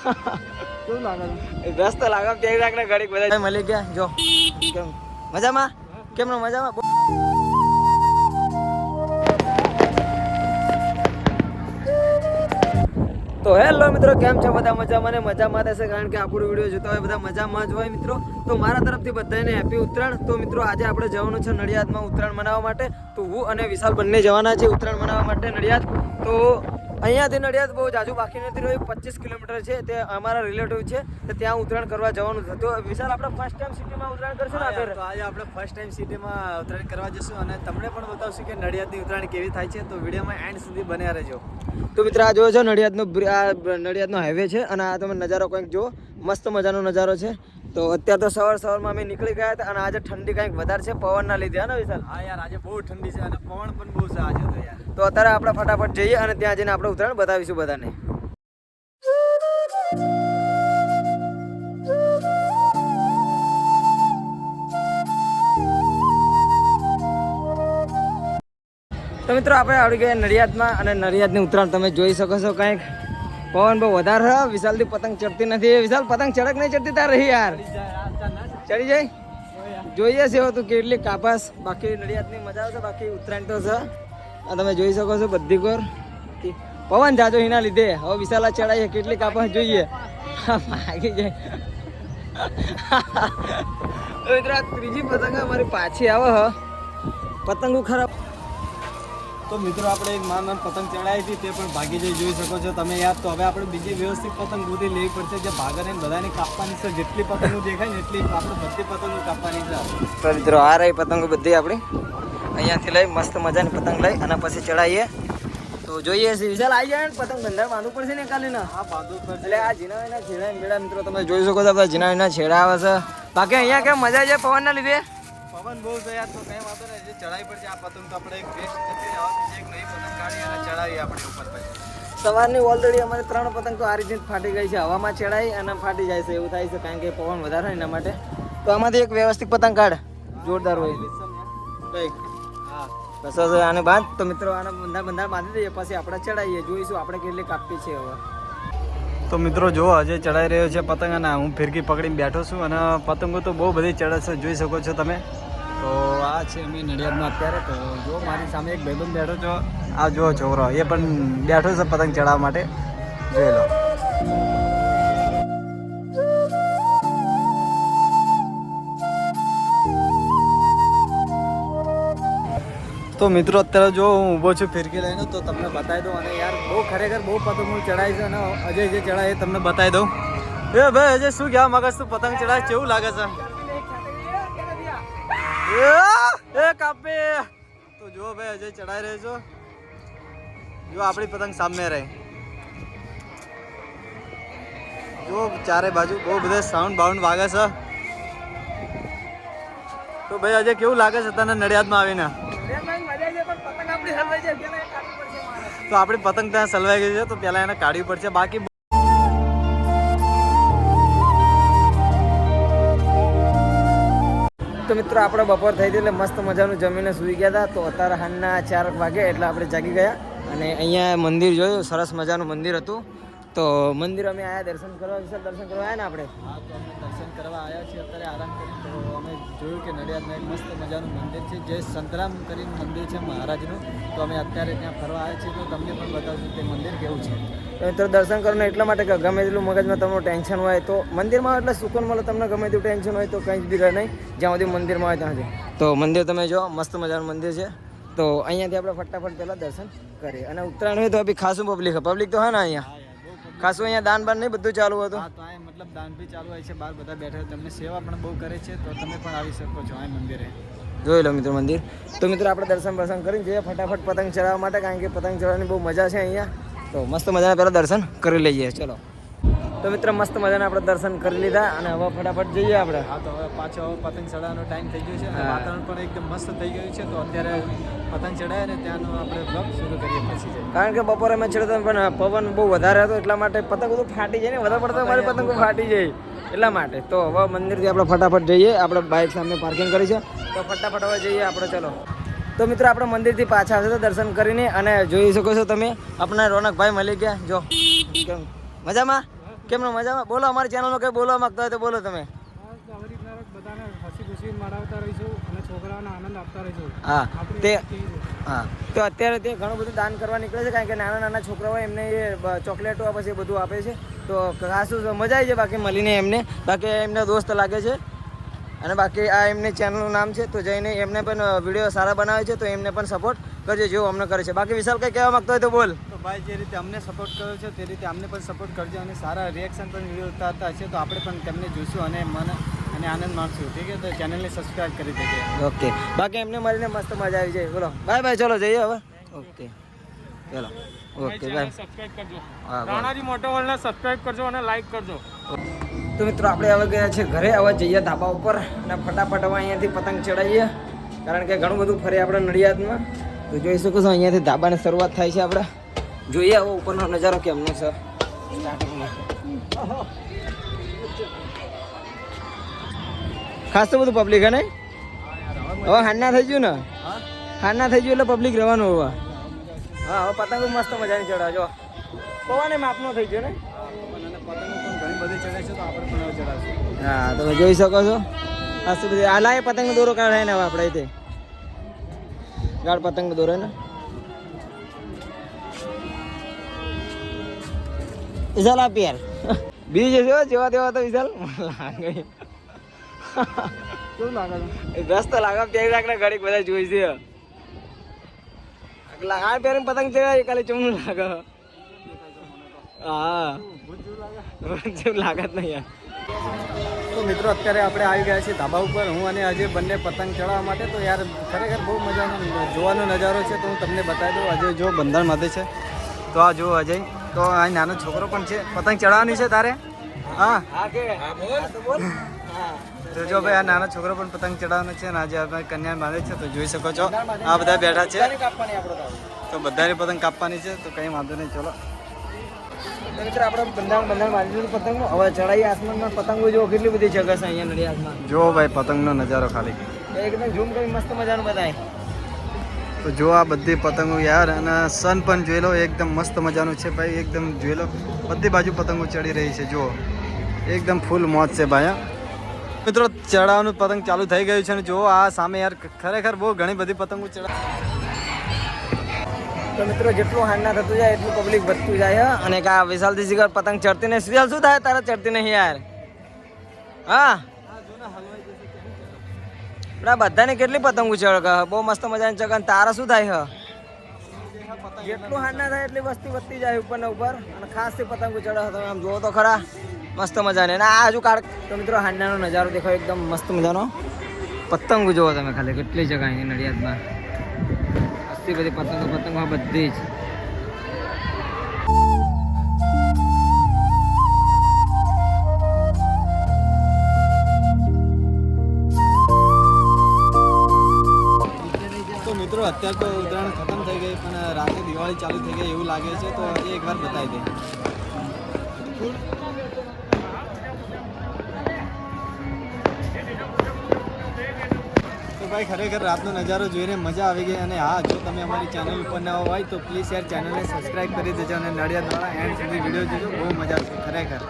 કેવું લાગે છે? વ્યસ્ત લાગે તેવી રાખને ઘડીક બધા મળી ગયા. જો કેમ મજામાં? કેમનો મજામાં? તો હેલો મિત્રો, કેમ છો બધા? મજામાં ને મજામાં થશે, કારણ કે આપણો વિડીયો જોતા હોય બધા મજામાં જ હોય મિત્રો. તો મારા તરફથી બધાને હેપી ઉત્તરાયણ. તો મિત્રો આજે આપણે જવાનું છે નડિયાદમાં ઉત્તરાયણ મનાવવા માટે. તો હું અને વિશાલ બંને જવાના છે ઉત્તરાયણ મનાવવા માટે નડિયાદ. તો અહીંયાથી નડિયાદ બહુ જાજુ બાકી નથી રહ્યું, 25 કિલોમીટર છે. તે અમારા રિલેટિવ છે, તો ત્યાં ઉત્તરાયણ કરવા જવાનું છે. તો વિશાલ, આપણે ફર્સ્ટ ટાઈમ સિટીમાં ઉત્તરાયણ કરશું ને? તો આજે આપણે ફર્સ્ટ ટાઈમ સિટીમાં ઉત્તરાયણ કરવા જશું અને તમને પણ બતાવશું કે નડિયાદની ઉત્તરાયણ કેવી થાય છે. તો વિડીયોમાં એન્ડ સુધી બન્યા રહેજો. તો મિત્ર, આ જોયો છો નડિયાદનો હાઈવે છે, અને આ તમે નજારો કંઈક જુઓ, મસ્ત મજાનો નજારો છે. તો અત્યારે તો સવારમાં અમે નીકળી ગયા હતા, અને આજે ઠંડી કંઈક વધારે છે પવનના લીધે, હા ને વિશાલ? હા યાર, આજે બહુ ઠંડી છે અને પવન પણ બહુ છે આજે તો યાર. તો અત્યારે આપણે ફટાફટ જઈએ અને ત્યાં જઈને આપણે ઉત્તરાયણ બતાવીશું બધાને. તો મિત્રો, આપણે આવી ગયા નડિયાદમાં, અને નડિયાદની ઉત્તરાયણ તમે જોઈ શકો છો. કંઈક પવન બહુ વધારે છે. વિશાલથી પતંગ ચડતી નથી. વિશાલ, પતંગ ચડક નહીં ચડતી તાર રહી યાર? ચડી જાય જોઈએ છે તું કેટલી કાપાસ. બાકી નડિયાદની મજા આવશે. બાકી ઉત્તરાયણ તો છે. આ તમે જોઈ શકો છો બધી કોર પવન જાજો એના લીધે. હવે વિશાલ ચડાય કેટલી કાપાસ જોઈએ. ભાગી જાય. મિત્રો, ત્રીજી પતંગ અમારી પાછી આવે હ. પતંગો ખરાબ. તો મિત્રો, આપણે એક માન પતંગ ચડાવી હતી, તે પણ ભાગી જઈ જોઈ શકો છો તમે યાર. તો હવે આપણે બીજી વ્યવસ્થિત પતંગ ગોતી લેવી પડશે, જે ભાગને બધાને કાપવાની છે. જેટલી પતંગો દેખાય ને એટલી આપણે બધી પતંગો કાપવાની છે. તો મિત્રો, આ રહી પતંગો બધી આપણી. અહીંયાથી લઈ મસ્ત મજાની પતંગ લઈ અને પછી ચડાવીએ. તો જોઈએ છે વિશાલ, આવી જાય ને પતંગ બંધાર બાંધવું પડશે ને કાલે ના? હા, બાંધવું પડશે. એટલે આ જીનાના છેડા મેળા મિત્રો તમે જોઈ શકો છો. બધા જીનાના છેડા આવે છે. બાકી અહીંયા કેમ મજા છે પવનના લીધે? પવન બહુ છે યાર, તો કઈ વાંધો નહીં. જે ચડાવી પડશે આ પતંગ તો આપણે એક વેસ્ટ નથી જવા, બીજી એક નવી પતંગ કાઢી અને ચડાવીએ આપણે ઉપર પછી. સવારની ઓલરેડી અમારે 3 પતંગ તો આ રીતે ફાટી ગઈ છે. હવામાં ચડાઈ અને ફાટી જાય છે એવું થાય છે, કારણ કે પવન વધારે હોય એના માટે. તો આમાંથી એક વ્યવસ્થિત પતંગ કાઢ, જોરદાર હોય કંઈક. હા, બસ આને બાંધ. તો મિત્રો, આને બંધા બાંધી દઈએ, પછી આપણે ચડાવીએ. જોઈશું આપણે કેટલી કાપી છે હવે. તો મિત્રો જો હજે ચડાઈ રહ્યો છે પતંગ, અને હું ફિરકી પકડીને બેઠો છું. અને પતંગો તો બહુ બધી ચડે છે, જોઈ શકો છો તમે. તો આ છે અમે નડિયાદમાં અત્યારે. તો જો મારી સામે એક ભાઈબંધ બેઠો છો, આ જો છોકરો એ પણ બેઠો છે પતંગ ચડાવવા માટે. જોઈ લો. તો મિત્રો, અત્યારે જો હું ઊભો છું ફિરકી લઈને, તો તમને બતાવી દઉં. અને યાર બહુ ખરેખર બહુ પતંગો ચડાય છે, અને અજય જે ચડાય એ તમને બતાવી દઉં. એ ભાઈ અજય, શું કહેવા માંગે તું? પતંગ ચડાય કેવું લાગે છે? એ કાપે. તો જો ભાઈ અજય ચડાઈ રહ્યો છો. જો આપણી પતંગ સામે રહે. જો ચારે બાજુ બહુ બધા સાઉન્ડ બાઉન્ડ વાગે છે. તો ભાઈ અજય, કેવું લાગે છે તને નડિયાદમાં આવીને? તો આપણી પતંગ ત્યાં સલવાઈ ગઈ છે, તો પેલા એને કાઢવી પડશે. બાકી તો મિત્રો, આપણે બપોર થઈ હતી એટલે મસ્ત મજાનું જમીને સૂઈ ગયા હતા. તો અત્યારે હાલના 4 વાગે એટલે આપણે જાગી ગયા. અને અહીંયા મંદિર જોયું, સરસ મજાનું મંદિર હતું. તો મંદિર અમે આવ્યા દર્શન કરવા. વિશાલ, દર્શન કરવા આવ્યા ને આપણે? હા, તો અમે દર્શન કરવા આવ્યા છીએ અત્યારે આરામ કરી. તો અમે જોયું કે નડિયાદમાં એક મસ્ત મજાનું મંદિર છે, જે સંતરામ કરીને મંદિર છે મહારાજનું. તો અમે અત્યારે ત્યાં ફરવા આવ્યા છીએ, તો તમને પણ બતાવશું તે મંદિર કેવું છે. તો મિત્રો, દર્શન કરવાનું એટલા માટે કે ગમે તેટલું મગજમાં તમારું ટેન્શન હોય તો મંદિરમાં એટલે સુકૂન મળે. તમને ગમે તેટલું ટેન્શન હોય તો કંઈ જ બી રહે નહીં, જ્યાં સુધી મંદિરમાં હોય ત્યાં સુધી. તો મંદિર તમે જો, મસ્ત મજાનું મંદિર છે. તો અહીંયાથી આપણે ફટાફટ પહેલાં દર્શન કરીએ. અને ઉત્તરાયણ હોય તો બી ખાસું પબ્લિક તો હોય ને અહીંયા ખાસું. અહીંયા દાન બાન નહીં બધું ચાલુ હતું. હા, તો આ મતલબ દાન બી ચાલુ હોય છે, બહાર બધા બેઠા તમને સેવા પણ બહુ કરે છે. તો તમે પણ આવી શકો છો આ મંદિરે. જોઈ લો મિત્રો મંદિર. તો મિત્રો, આપણે દર્શન કરીને જઈએ ફટાફટ પતંગ ચડાવવા માટે, કારણ કે પતંગ ચડાવવાની બહુ મજા છે અહીંયા. તો મસ્ત મજાના પહેલાં દર્શન કરી લઈએ. ચલો. તો મિત્રો, મસ્ત મજાના આપણે દર્શન કરી લીધા, અને હવે ફટાફટ જઈએ આપણે. હા, તો હવે પાછો પતંગ ચડાવવાનો ટાઈમ થઈ ગયો છે, અને વાતાવરણ પણ એકદમ મસ્ત થઈ ગયું છે. તો અત્યારે પતંગ ચડાવે ને ત્યાંનો આપણે બ્લોગ શરૂ કરીએ પછી જાય. કારણ કે બપોરે અમે ચડતા પણ પવન બહુ વધારે હતો, એટલા માટે પતંગ બધું ફાટી જાય ને. વધારે પડતા મારી પતંગો ફાટી જાય એટલા માટે. તો હવે મંદિરથી આપણે ફટાફટ જઈએ. આપણે બાઇક સામે પાર્કિંગ કરી છે, તો ફટાફટ હવે જઈએ આપણે. ચલો. તો મિત્રો, આપણે મંદિરથી પાછા આવશે તો દર્શન કરીને, અને જોઈ શકો છો તમે આપણા રોનકભાઈ મળી ગયા. જો કેમ મજામાં? કેમનો મજામાં? બોલો અમારી ચેનલમાં કંઈ બોલવા માંગતા હોય તો બોલો તમે. આવી રીતના બધાને હસી ખુશી મનાવતા રહીશું અને છોકરાઓને આનંદ આપતા રહીશું. હા તે આપણી હા તો અત્યારે તે ઘણું બધું દાન કરવા નીકળે છે, કારણ કે નાના નાના છોકરાઓ એમને એ ચોકલેટો પછી એ બધું આપે છે. તો ખાસું મજા આવી છે બાકી મળીને એમને. બાકી એમના દોસ્ત લાગે છે અને બાકી આ એમની ચેનલનું નામ છે, તો જઈને એમને પણ વિડીયો સારા બનાવે છે, તો એમને પણ સપોર્ટ કરજો જેવું અમને કરે છે. બાકી વિશાલ કંઈ કહેવા માંગતો હોય તો બોલ. તો ભાઈ જે રીતે અમને સપોર્ટ કર્યો છે તે રીતે અમને પણ સપોર્ટ કરજો અને સારા રિએક્શન પણ વિડીયો ઉતારતા હશે તો આપણે પણ તેમને જોઈશું અને અને આનંદ માણશું. ઠીક છે, તો ચેનલને સબસ્ક્રાઈબ કરી દેજો. ઓકે બાકી એમને મળીને મસ્ત મજા આવી જાય. બોલો બાય બાય, ચલો જઈએ હવે. ઓકે ચલો ઓકે બાય. સબસ્ક્રાઇબ કરજો. હા બાય. રાણાજી મોટો વર્લ્ડને સબસ્ક્રાઇબ કરજો અને લાઈક કરજો. તો મિત્રો આપણે હવે ગયા છે ઘરે. હવે જઈએ ધાબા ઉપર અને ફટાફટ હવે અહીંયાથી પતંગ ચડાવીએ, કારણ કે ઘણું બધું ફરે આપણે નડિયાદમાં. તો જોઈ શકો છો અહીંયાથી ધાબાની શરૂઆત થાય છે. આપણે જોઈએ હવે ઉપરનો નજારો કેમનો છે સ્ટાર્ટિંગમાં. ખાસ તો બધું પબ્લિક હે ને હવે હારના થઈ ગયું ને, હારના થઈ ગયું એટલે પબ્લિક રહેવાનું હવે. હા હવે પતંગ મસ્ત મજાની ચડાવજો. પવન એ માપનો થઈ ગયો ને. અને પતંગો પણ ઘણી બધી ચડે છે તો આપણે પણ હવે ચડાવશું. હા તમે જોઈ શકો છો આ શું બધી આ લાય પતંગનો દોરો કાઢાય ને હવે આપણે તે ગાઢ પતંગનો દોરો ને. વિશાલ આપ યાર બીજ છે જેવા તેવા તો વિશાલ લાગે કેવું લાગે છે? રસ તો લાગે પહેરી રાખને ઘડીક બધા જોઈ છે. આ પહેરીને પતંગ ચડાય કાલે ચમનું લાગે. હા જેવું લાગે જ નહીં યાર. તો મિત્રો અત્યારે આપણે આવી ગયા છીએ ધાબા ઉપર, હું અને અજય બંને પતંગ ચડાવવા માટે. તો યાર ખરેખર બહુ મજાનો જોવાનો નજારો છે, તો હું તમને બતાવી દઉં. અજય જો બંધણ માટે છે, તો આ જો અજય, તો આ નાનો છોકરો પણ છે. પતંગ ચડાવવાની છે તારે? હા હા કે હા બોલ. હા તો જો ભાઈ આ નાનો છોકરો પણ પતંગ ચડાવવાનો છે અને આજે આપણે કન્યા બાંધે છે, તો જોઈ શકો છો આ બધા બેઠા છે. કાપવાની આપણે તો બધાની પતંગ કાપવાની છે, તો કંઈ વાંધો નહીં. ચલો મિત્ર આપણે બંધાણ બાંધી દીધું પતંગનું. હવે ચડાઈ આસમાનમાં પતંગો જો કેટલી બધી જગહ છે અહીંયા નડિયાદમાં. જો ભાઈ પતંગનો નજારો ખાલી એકદમ ઝૂમ કરી મસ્ત મજાનું બતાય. તો જો આ બધી પતંગો યાર, અને સન પણ જોઈ લો એકદમ મસ્ત મજાનું છે ભાઈ. એકદમ જોઈ લો બધી બાજુ પતંગો ચડી રહી છે. જો એકદમ ફૂલ મોજ છે ભાઈ. મિત્રો ચડાવવાનું પતંગ ચાલુ થઈ ગયું છે અને જો આ સામે યાર ખરેખર બહુ ઘણી બધી પતંગો ચડા. તો મિત્રો જેટલું હાંડા થતું જાય એટલું પબ્લિક વધતું જાય. અને કા વિશાલથી શિખર પતંગ ચડતી નહીં. વિશાલ શું થાય તારા ચડતી નહીં યાર? હા આપણા બધાને કેટલી પતંગ ચડક બહુ મસ્ત મજાની ચડક. તારા શું થાય? જેટલું હાંડા થાય એટલી વસ્તી વધતી જાય ઉપર ને ઉપર. અને ખાસ થી પતંગ ચડે તમે આમ જુઓ તો ખરા મસ્ત મજાને. અને આ હજુ કાઢ. તો મિત્રો હાંડાનો નજારો દેખાય એકદમ મસ્ત મજાનો. પતંગ જુઓ તમે ખાલી કેટલી જગ્યા અહીં નડિયાદમાં. બધી પતંગો બધી જ. તો મિત્રો અત્યારે તો ઉત્તરાયણ ખતમ થઈ ગઈ, પણ રાતે દિવાળી ચાલુ થઈ ગઈ એવું લાગે છે. તો એ એકવાર બતાવી દે. તો ભાઈ ખરેખર રાતનો નજારો જોઈને મજા આવી ગઈ. અને હા, જો તમે અમારી ચેનલ ઉપર ના હોય તો પ્લીઝ યાર ચેનલને સબસ્ક્રાઈબ કરી દેજો અને નડિયાદવાળા એન્ડ સુધી વિડીયો જોજો. બહુ મજા આવશે ખરેખર.